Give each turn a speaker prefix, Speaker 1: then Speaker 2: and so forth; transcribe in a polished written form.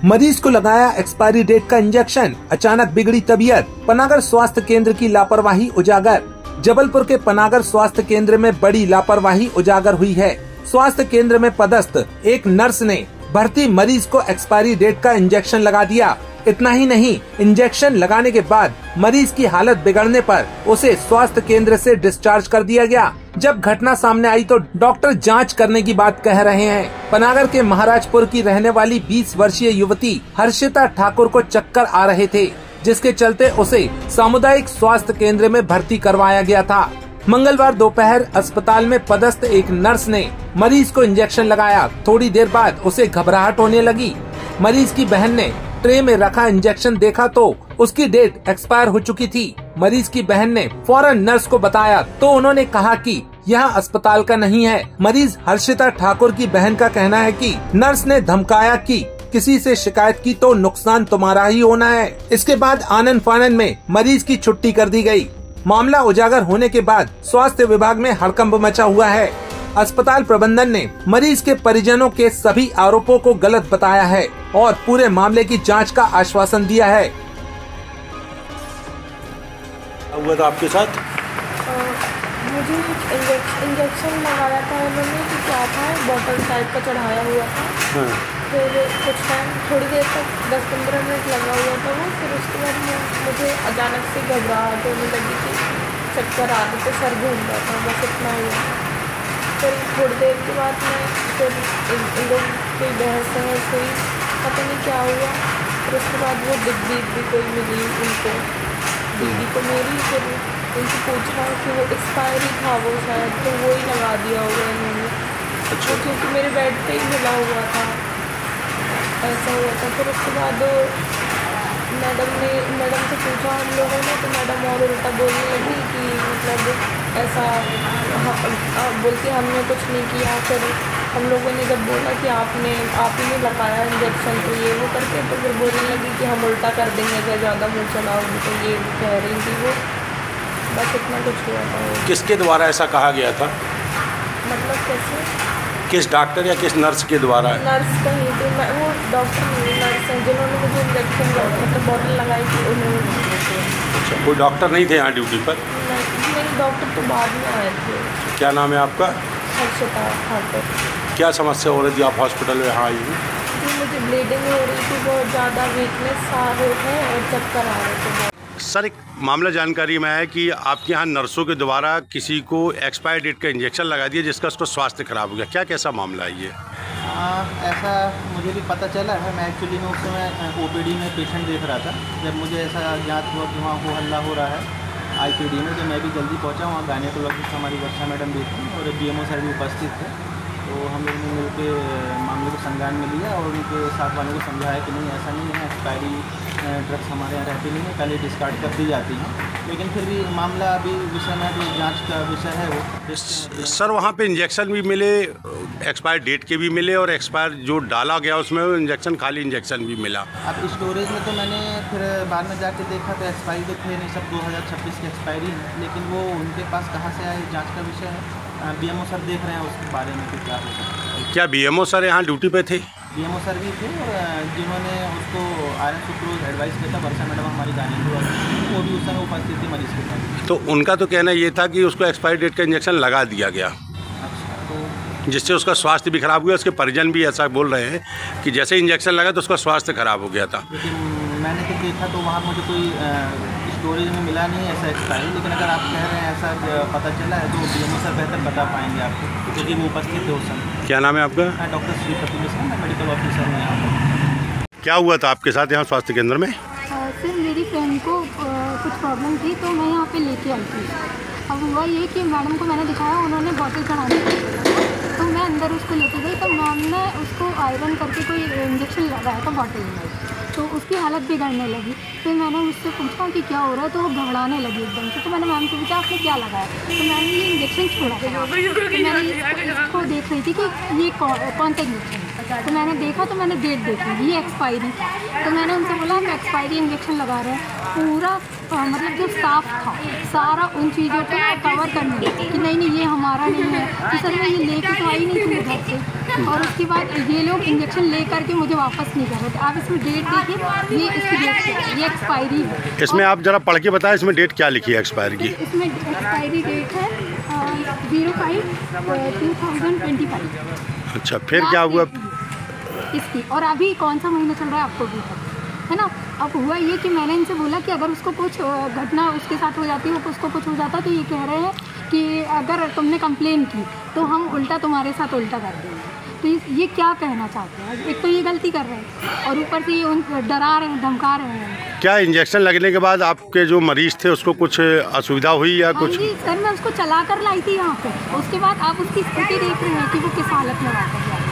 Speaker 1: मरीज को लगाया एक्सपायरी डेट का इंजेक्शन, अचानक बिगड़ी तबीयत। पनागर स्वास्थ्य केंद्र की लापरवाही उजागर। जबलपुर के पनागर स्वास्थ्य केंद्र में बड़ी लापरवाही उजागर हुई है। स्वास्थ्य केंद्र में पदस्थ एक नर्स ने भर्ती मरीज को एक्सपायरी डेट का इंजेक्शन लगा दिया। इतना ही नहीं, इंजेक्शन लगाने के बाद मरीज की हालत बिगड़ने पर उसे स्वास्थ्य केंद्र से डिस्चार्ज कर दिया गया। जब घटना सामने आई तो डॉक्टर जांच करने की बात कह रहे हैं। पनागर के महाराजपुर की रहने वाली 20 वर्षीय युवती हर्षिता ठाकुर को चक्कर आ रहे थे, जिसके चलते उसे सामुदायिक स्वास्थ्य केंद्र में भर्ती करवाया गया था। मंगलवार दोपहर अस्पताल में पदस्थ एक नर्स ने मरीज को इंजेक्शन लगाया। थोड़ी देर बाद उसे घबराहट होने लगी। मरीज की बहन ने ट्रे में रखा इंजेक्शन देखा तो उसकी डेट एक्सपायर हो चुकी थी। मरीज की बहन ने फौरन नर्स को बताया तो उन्होंने कहा कि यह अस्पताल का नहीं है। मरीज हर्षिता ठाकुर की बहन का कहना है कि नर्स ने धमकाया कि किसी से शिकायत की तो नुकसान तुम्हारा ही होना है। इसके बाद आनन फानन में मरीज की छुट्टी कर दी गई। मामला उजागर होने के बाद स्वास्थ्य विभाग में हड़कंप मचा हुआ है। अस्पताल प्रबंधन ने मरीज के परिजनों के सभी आरोपों को गलत बताया है और पूरे मामले की जांच का आश्वासन दिया है।
Speaker 2: हुआ था आपके साथ?
Speaker 3: मुझे इंजेक्शन लगाया था उन्होंने कि क्या था, बॉटल टाइप का चढ़ाया हुआ था। फिर कुछ टाइम थोड़ी देर तक 10-15 मिनट लगा हुआ था वो। फिर उसके बाद मुझे अचानक से घबराहट होने लगी थी, चक्कर आ रहे थे, सर घूम रहा था, बस इतना हुआ। फिर थोड़ी देर के बाद मैं फिर इन लोग की बहस हुई, पता नहीं क्या हुआ। फिर उसके बाद वो डिग्री भी कोई मिली उनको, दीदी को मेरी। फिर उनसे पूछा कि वो एक्सपायरी था वो शायद, तो वो ही लगा दिया होगा इन्होंने। अच्छा। क्योंकि मेरे बेड पे ही मिला हुआ था, ऐसा हुआ था। फिर उसके बाद मैडम से पूछा हम लोगों ने, तो मैडम और उल्टा बोलने लगी कि मतलब ऐसा बोलती हमने कुछ नहीं किया। फिर हम लोगों ने जब बोला कि आप ही ने लगाया इंजेक्शन, तो ये वो करके, तो फिर बोलने लगी कि हम उल्टा कर देंगे क्या ज़्यादा मुँह चलाओगे, तो ये कह रही थी वो। बस इतना कुछ हुआ था।
Speaker 2: किसके द्वारा ऐसा कहा गया था?
Speaker 3: मतलब कैसे?
Speaker 2: किस डॉक्टर या किस नर्स के द्वारा?
Speaker 3: नर्स कहीं थी, वो डॉक्टर नहीं, नर्स हैं जिन्होंने मुझे इंजेक्शन मतलब बॉटल लगाई थी उन्होंने।
Speaker 2: अच्छा, कोई डॉक्टर नहीं थे यहाँ ड्यूटी पर?
Speaker 3: नहीं, डॉक्टर तो बाद में आए थे।
Speaker 2: क्या नाम है आपका?
Speaker 3: हर्षिता ठाकुर।
Speaker 2: क्या समस्या हो रही थी, आप हॉस्पिटल में यहाँ आई हुई?
Speaker 3: मुझे ब्लीडिंग हो रही थी, बहुत ज़्यादा वीकनेस आ रहे थे और चक्कर आ रहे थे।
Speaker 2: सर, एक मामला जानकारी में है कि आपके यहाँ नर्सों के द्वारा किसी को एक्सपायर डेट का इंजेक्शन लगा दिया जिसका उसको स्वास्थ्य खराब हो गया। क्या कैसा मामला है ये?
Speaker 4: ऐसा मुझे भी पता चला है। मैं एक्चुअली में उस समय ओपीडी में पेशेंट देख रहा था। जब मुझे ऐसा ज्ञात हुआ कि वहाँ को हल्ला हो रहा है आईपीडी में, तो मैं भी जल्दी पहुँचा। वहाँ गायनेकोलॉजिस्ट हमारी वर्षा मैडम भी थी और बीएमओ सर भी उपस्थित थे। तो हम लोगों ने मिलकर मामले को संज्ञान में लिया और उनके साथ वालों को समझाया कि नहीं, ऐसा नहीं है, एक्सपायरी ड्रग्स हमारे यहाँ रहती नहीं है, पहले डिस्कार्ड कर दी जाती हैं। लेकिन फिर भी मामला अभी विषय में जो जांच का विषय है वो।
Speaker 2: सर, वहाँ पे इंजेक्शन भी मिले, एक्सपायर डेट के भी मिले और एक्सपायर जो डाला गया उसमें वो इंजेक्शन, खाली इंजेक्शन भी मिला।
Speaker 4: अब स्टोरेज में तो मैंने फिर बाद में जाके देखा तो एक्सपायरी तो थे नहीं, सब 2026 की एक्सपायरी है। लेकिन वो उनके पास कहाँ से आए, जाँच का विषय है। बीएमओ सर देख रहे हैं उसके बारे में कि क्या हो सकता है।
Speaker 2: क्या बीएमओ सर यहाँ ड्यूटी पे थे?
Speaker 4: बीएमओ सर भी थे और जिन्होंने उसको आयरन सुक्रोज एडवाइस किया था वर्षा मैडम हमारी गायनेकोलॉजिस्ट, वो भी उस समय उपस्थित थी मरीज के साथ।
Speaker 2: तो उनका तो कहना ये था कि उसको एक्सपायरी डेट का इंजेक्शन लगा दिया गया।
Speaker 4: अच्छा, तो
Speaker 2: जिससे उसका स्वास्थ्य भी खराब हुआ। उसके परिजन भी ऐसा बोल रहे हैं कि जैसे इंजेक्शन लगा तो उसका स्वास्थ्य खराब हो गया था।
Speaker 4: लेकिन मैंने तो देखा तो वहाँ मुझे कोई स्टोरेज में मिला नहीं ऐसा एक्सपायरी। लेकिन अगर आप कह रहे हैं ऐसा पता चला है तो बीएमओ सर बेहतर बता पाएंगे आपको, क्योंकि वो उपस्थित थे उस समय।
Speaker 2: क्या नाम है आपका?
Speaker 4: डॉक्टर श्रीपति मिश्रा, मैं मेडिकल ऑफिसर हूँ यहाँ पर।
Speaker 2: क्या हुआ था आपके साथ यहाँ स्वास्थ्य केंद्र में?
Speaker 5: सर, मेरी फ्रेंड को कुछ प्रॉब्लम थी तो मैं यहाँ पे लेके आई थी। अब हुआ ये कि मैडम को मैंने दिखाया, उन्होंने बॉटल चढ़ाने के लिए बोला, तो मैं अंदर उसको लेके गई। तो मैम ने उसको आयरन करके कोई इंजेक्शन लगाया था बॉटल में, तो उसकी हालत बिगड़ने लगी। फिर मैंने उससे पूछा कि क्या हो रहा है, तो वो घबराने लगी एकदम से। तो मैंने मैम से पूछा आपने क्या लगाया, तो मैंने ये इंजेक्शन छोड़ा था। तो मैंने इसको देख रही थी कि ये कौन सा इंजेक्शन है। तो मैंने देखा, तो मैंने डेट देखी, ये एक्सपायरी। तो मैंने उनसे बोला हम एक्सपायरी इंजेक्शन लगा रहे हैं। पूरा मतलब जो स्टाफ था सारा उन चीज़ों को कवर करने लगा कि नहीं ये हमारा नहीं है। तो सर मैं ये लेके तो आई नहीं थी घर से, और उसके बाद ये लोग इंजेक्शन ले करके मुझे वापस नहीं कर रहे थे। आप इसमें डेट देखिए, ये इसकी डेट क्या है, ये एक्सपायरी है।
Speaker 2: इसमें आप जरा पढ़ के बताएं, इसमें डेट क्या लिखी है एक्सपायर की?
Speaker 5: इसमें एक्सपायरी डेट है 05/2025।
Speaker 2: अच्छा, फिर क्या हुआ
Speaker 5: इसकी? और अभी कौन सा महीना चल रहा है आपको भी पता है ना। अब हुआ ये कि मैंने इनसे बोला कि अगर उसको कुछ घटना उसके साथ हो जाती है, उसको कुछ हो जाता, तो ये कह रहे हैं कि अगर तुमने कंप्लेन की तो हम उल्टा तुम्हारे साथ उल्टा कर देंगे। तो ये क्या कहना चाहते हैं? एक तो ये गलती कर रहे हैं और ऊपर से ये डरा रहे हैं, धमका रहे हैं।
Speaker 2: क्या इंजेक्शन लगने के बाद आपके जो मरीज थे उसको कुछ असुविधा हुई या कुछ?
Speaker 5: सर मैं उसको चला कर लाई थी यहाँ पे, उसके बाद आप उसकी स्थिति देख रहे हैं कि वो किस हालत में वापस जा रही है।